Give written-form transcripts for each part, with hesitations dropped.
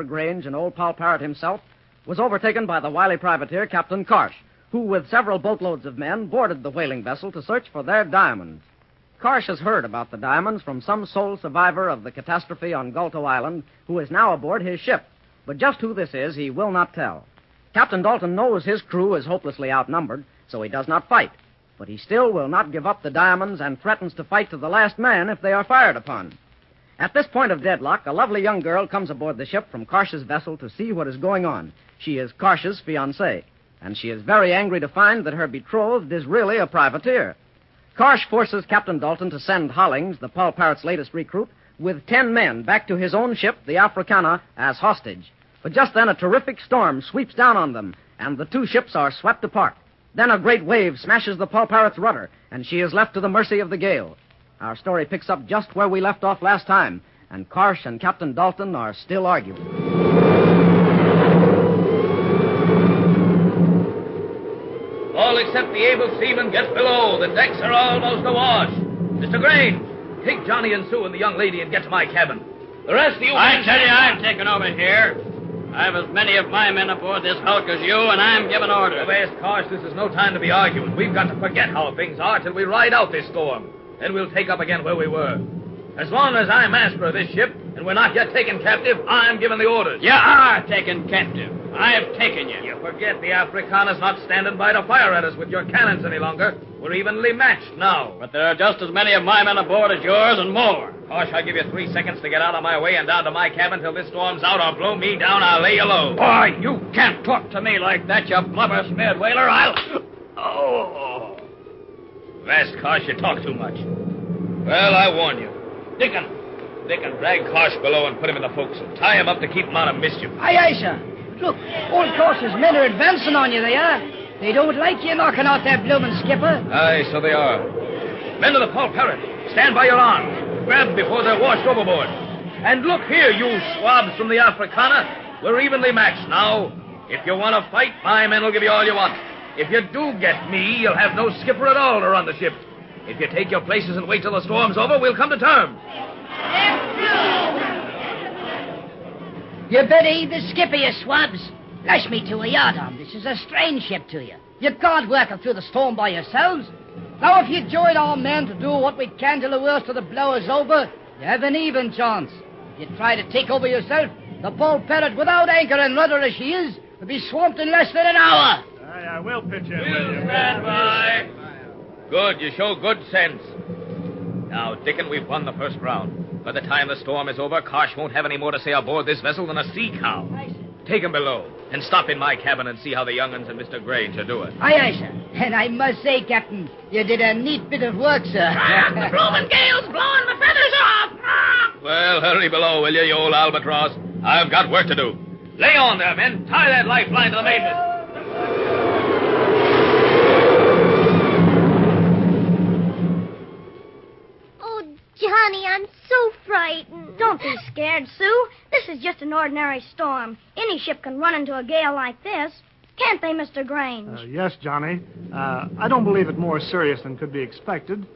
Grange and old Paul Parrot himself, was overtaken by the wily privateer Captain Karsh, who, with several boatloads of men, boarded the whaling vessel to search for their diamonds. Karsh has heard about the diamonds from some sole survivor of the catastrophe on Galto Island, who is now aboard his ship. But just who this is, he will not tell. Captain Dalton knows his crew is hopelessly outnumbered, so he does not fight. But he still will not give up the diamonds and threatens to fight to the last man if they are fired upon. At this point of deadlock, a lovely young girl comes aboard the ship from Karsh's vessel to see what is going on. She is Karsh's fiancée, and she is very angry to find that her betrothed is really a privateer. Karsh forces Captain Dalton to send Hollings, the Paul Parrot's latest recruit, with 10 men back to his own ship, the Africana, as hostage. But just then a terrific storm sweeps down on them, and the two ships are swept apart. Then a great wave smashes the Paul Parrot's rudder, and she is left to the mercy of the gale. Our story picks up just where we left off last time, and Karsh and Captain Dalton are still arguing. All except the able seamen get below. The decks are almost awash. Mr. Grange, take Johnny and Sue and the young lady and get to my cabin. The rest of you... I tell you, I'm taking over here. I have as many of my men aboard this hulk as you, and I'm giving orders. Avast, Karsh, this is no time to be arguing. We've got to forget how things are till we ride out this storm. Then we'll take up again where we were. As long as I'm master of this ship, and we're not yet taken captive, I'm giving the orders. You are taken captive. I have taken you. You forget the Africana's not standing by to fire at us with your cannons any longer. We're evenly matched now. But there are just as many of my men aboard as yours and more. Karsh, I'll give you 3 seconds to get out of my way and down to my cabin till this storm's out or blow me down. I'll lay you low. Boy, you can't talk to me like that, you blubber-smeared whaler. Oh. Vast, Karsh, you talk too much. Well, I warn you. Dickon, drag Karsh below and put him in the forecastle. Tie him up to keep him out of mischief. Aye, aye, sir. Look, old Karsh's men are advancing on you, they are. They don't like you knocking out their bloomin' skipper. Aye, so they are. Men of the Paul Parrot, stand by your arms. Grab before they're washed overboard. And look here, you swabs from the Africana. We're evenly matched now. If you want to fight, my men will give you all you want. If you do get me, you'll have no skipper at all to run the ship. If you take your places and wait till the storm's over, we'll come to terms. You better eat the skipper, you swabs. Lash me to a yard arm. This is a strange ship to you. You can't work her through the storm by yourselves. Now, if you join our men to do what we can till the worst of the blow is over, you have an even chance. If you try to take over yourself, the Paul Parrot, without anchor and rudder as she is, will be swamped in less than an hour. Aye, I will pitch in. We'll stand by. Good, you show good sense. Now, Dickon, we've won the first round. By the time the storm is over, Karsh won't have any more to say aboard this vessel than a sea cow. Take him below, and stop in my cabin and see how the young'uns and Mr. Grange are doing. Aye, aye, sir. And I must say, Captain, you did a neat bit of work, sir. The bloomin' gale's blowing the feathers off. Well, hurry below, will you old albatross? I've got work to do. Lay on there, men. Tie that lifeline to the mainmast. Johnny, I'm so frightened. Don't be scared, Sue. This is just an ordinary storm. Any ship can run into a gale like this. Can't they, Mr. Grange? Yes, Johnny. I don't believe it more serious than could be expected.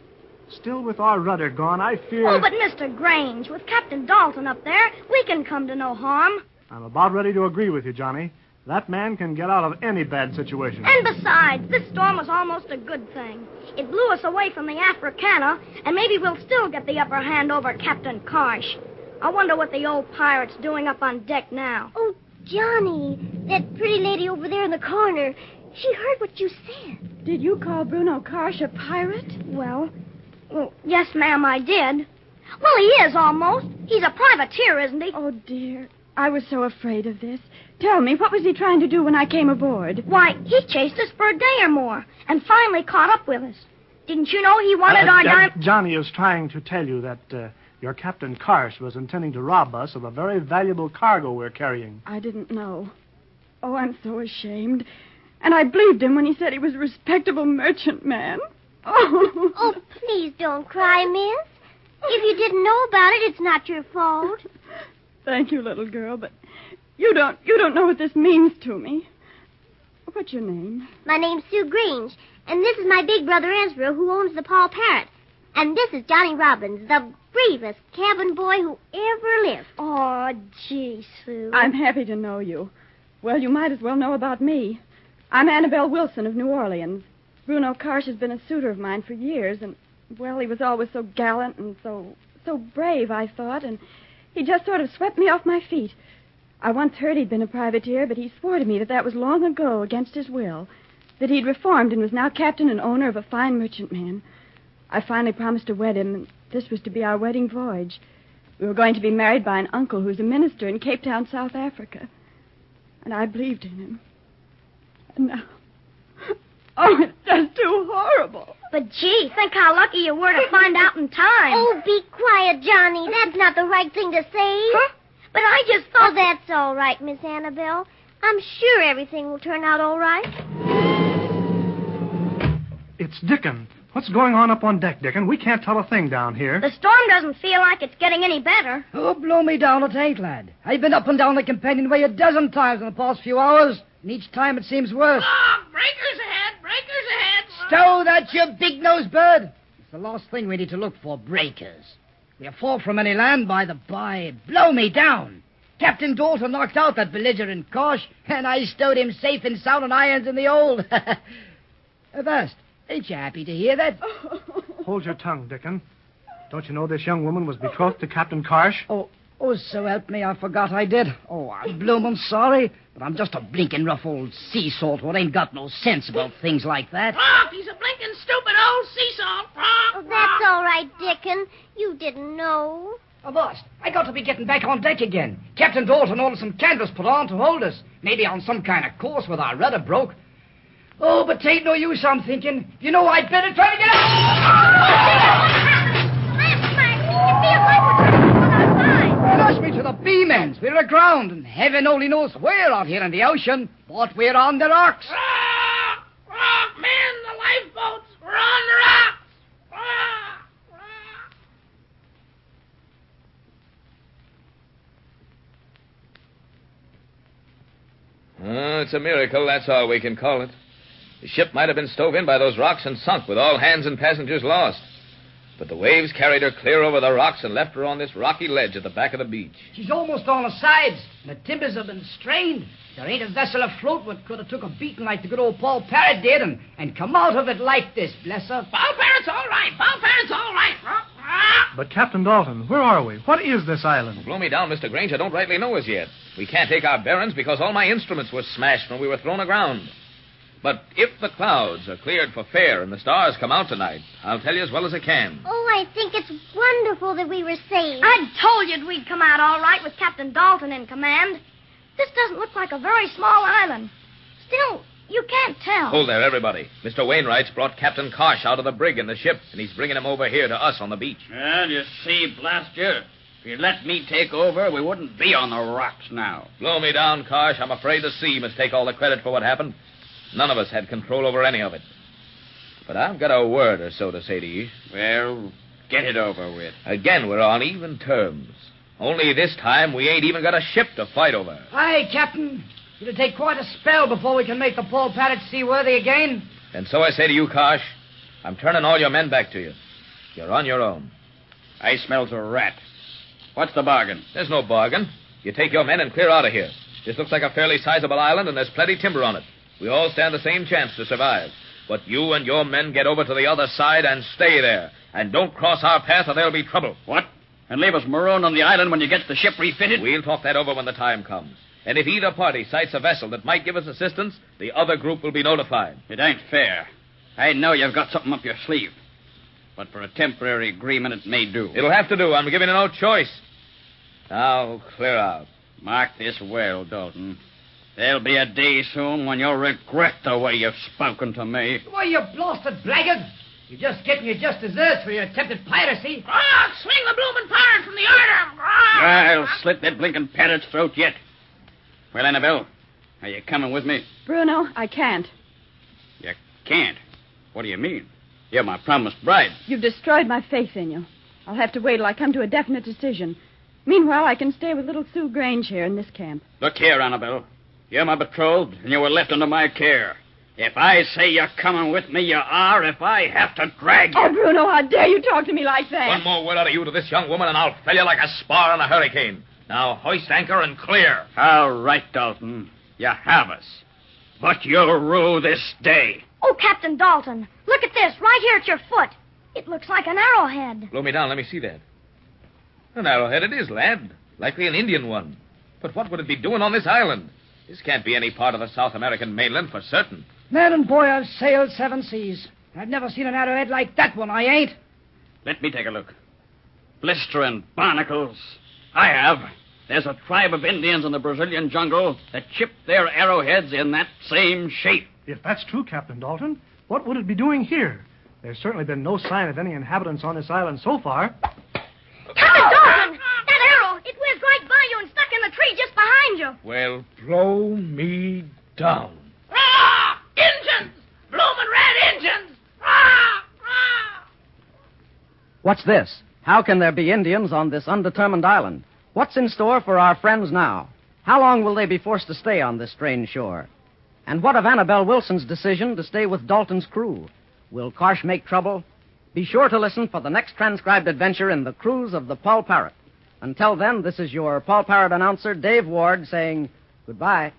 Still, with our rudder gone, I fear... Oh, but Mr. Grange, with Captain Dalton up there, we can come to no harm. I'm about ready to agree with you, Johnny. That man can get out of any bad situation. And besides, this storm was almost a good thing. It blew us away from the Africana, and maybe we'll still get the upper hand over Captain Karsh. I wonder what the old pirate's doing up on deck now. Oh, Johnny, that pretty lady over there in the corner, she heard what you said. Did you call Bruno Karsh a pirate? Well, yes, ma'am, I did. Well, he is almost. He's a privateer, isn't he? Oh, dear. I was so afraid of this. Tell me, what was he trying to do when I came aboard? Why, he chased us for a day or more and finally caught up with us. Didn't you know he wanted our diamond? Johnny is trying to tell you that your Captain Karsh was intending to rob us of a very valuable cargo we're carrying. I didn't know. Oh, I'm so ashamed. And I believed him when he said he was a respectable merchantman. Oh. Oh, please don't cry, miss. If you didn't know about it, it's not your fault. Thank you, little girl, but you don't know what this means to me. What's your name? My name's Sue and this is my big brother Ezra, who owns the Paul Parrot. And this is Johnny Robbins, the bravest cabin boy who ever lived. Oh, gee, Sue. I'm happy to know you. Well, you might as well know about me. I'm Annabelle Wilson of New Orleans. Bruno Karsh has been a suitor of mine for years, and, well, he was always so gallant and so brave, I thought, and he just sort of swept me off my feet. I once heard he'd been a privateer, but he swore to me that was long ago, against his will, that he'd reformed and was now captain and owner of a fine merchantman. I finally promised to wed him, and this was to be our wedding voyage. We were going to be married by an uncle who's a minister in Cape Town, South Africa. And I believed in him. And now... Oh, it's just too horrible. But, gee, think how lucky you were to find out in time. Oh, be quiet, Johnny. That's not the right thing to say. Huh? But I just thought... Oh, that's all right, Miss Annabelle. I'm sure everything will turn out all right. It's Dickon. What's going on up on deck, Dickon? We can't tell a thing down here. The storm doesn't feel like it's getting any better. Oh, blow me down, it ain't, lad. I've been up and down the companionway a dozen times in the past few hours, and each time it seems worse. Oh, breakers ahead, breakers ahead. Stow that, you big-nosed bird. It's the last thing we need to look for, breakers. We're far from any land, by the by. Blow me down. Captain Dalton knocked out that belligerent Karsh, and I stowed him safe and sound on irons in the old. Avast, ain't you happy to hear that? Hold your tongue, Dickon. Don't you know this young woman was betrothed to Captain Karsh? Oh, so help me, I forgot I did. Oh, I'm bloomin' sorry, but I'm just a blinking rough old sea salt who ain't got no sense about things like that. Prompt, he's a blinking stupid old sea salt. Oh, that's all right, Dickon. You didn't know. Oh, boss, I got to be getting back on deck again. Captain Dalton ordered some canvas put on to hold us. Maybe on some kind of course with our rudder broke. Oh, but 'tain't no use, I'm thinking. You know, I'd better try to get out. Rush me to the beam ends. We're aground, and heaven only knows where out here in the ocean. But we're on the rocks. Rock! Rock! Man, the lifeboats! We're on the rocks! Rock! Oh, it's a miracle, that's all we can call it. The ship might have been stove in by those rocks and sunk with all hands and passengers lost. But the waves carried her clear over the rocks and left her on this rocky ledge at the back of the beach. She's almost on her sides, and the timbers have been strained. There ain't a vessel afloat what could have took a beating like the good old Paul Parrot did and come out of it like this, bless her. Paul Parrot's all right. Paul Parrot's all right. Rock! Rock! But, Captain Dalton, where are we? What is this island? Blow me down, Mr. Grange. I don't rightly know as yet. We can't take our bearings because all my instruments were smashed when we were thrown aground. But if the clouds are cleared for fair and the stars come out tonight, I'll tell you as well as I can. Oh, I think it's wonderful that we were saved. I told you we'd come out all right with Captain Dalton in command. This doesn't look like a very small island. Still, you can't tell. Hold there, everybody. Mr. Wainwright's brought Captain Karsh out of the brig in the ship, and he's bringing him over here to us on the beach. Well, you see, blast you. If you'd let me take over, we wouldn't be on the rocks now. Blow me down, Karsh. I'm afraid the sea must take all the credit for what happened. None of us had control over any of it. But I've got a word or so to say to you. Well, get it over with. Again, we're on even terms. Only this time, we ain't even got a ship to fight over. Aye, Captain. It'll take quite a spell before we can make the Paul Parrot seaworthy again. And so I say to you, Karsh, I'm turning all your men back to you. You're on your own. I smells a rat. What's the bargain? There's no bargain. You take your men and clear out of here. This looks like a fairly sizable island, and there's plenty timber on it. We all stand the same chance to survive. But you and your men get over to the other side and stay there. And don't cross our path or there'll be trouble. What? And leave us marooned on the island when you get the ship refitted? We'll talk that over when the time comes. And if either party sights a vessel that might give us assistance, the other group will be notified. It ain't fair. I know you've got something up your sleeve. But for a temporary agreement, it may do. It'll have to do. I'm giving you no choice. Now, clear out. Mark this well, Dalton. There'll be a day soon when you'll regret the way you've spoken to me. Why, you blasted blackguard. You're just getting your just desserts for your attempted piracy. Oh, swing the bloomin' pirate from the order. I'll slit that blinking parrot's throat yet. Well, Annabelle, are you coming with me? Bruno, I can't. You can't? What do you mean? You're my promised bride. You've destroyed my faith in you. I'll have to wait till I come to a definite decision. Meanwhile, I can stay with little Sue Grange here in this camp. Look here, Annabelle. You're my betrothed, and you were left under my care. If I say you're coming with me, you are. If I have to drag you... Oh, Bruno, how dare you talk to me like that? One more word out of you to this young woman, and I'll fell you like a spar in a hurricane. Now, hoist anchor and clear. All right, Dalton. You have us. But you'll rue this day. Oh, Captain Dalton, look at this, right here at your foot. It looks like an arrowhead. Blow me down. Let me see that. An arrowhead it is, lad. Likely an Indian one. But what would it be doing on this island? This can't be any part of the South American mainland for certain. Man and boy, I've sailed 7 seas. I've never seen an arrowhead like that one, I ain't. Let me take a look. Blistering barnacles. I have. There's a tribe of Indians in the Brazilian jungle that chip their arrowheads in that same shape. If that's true, Captain Dalton, what would it be doing here? There's certainly been no sign of any inhabitants on this island so far. Captain Dalton! That arrow! It whizzed right by you and stuck in the tree just behind you. Well, blow me down. Ah! Injuns! Bloomin' red Injuns! Ah! Ah! What's this? How can there be Indians on this undetermined island? What's in store for our friends now? How long will they be forced to stay on this strange shore? And what of Annabelle Wilson's decision to stay with Dalton's crew? Will Karsh make trouble? Be sure to listen for the next transcribed adventure in the cruise of the Paul Parrot. Until then, this is your Paul Parrot announcer, Dave Ward, saying goodbye.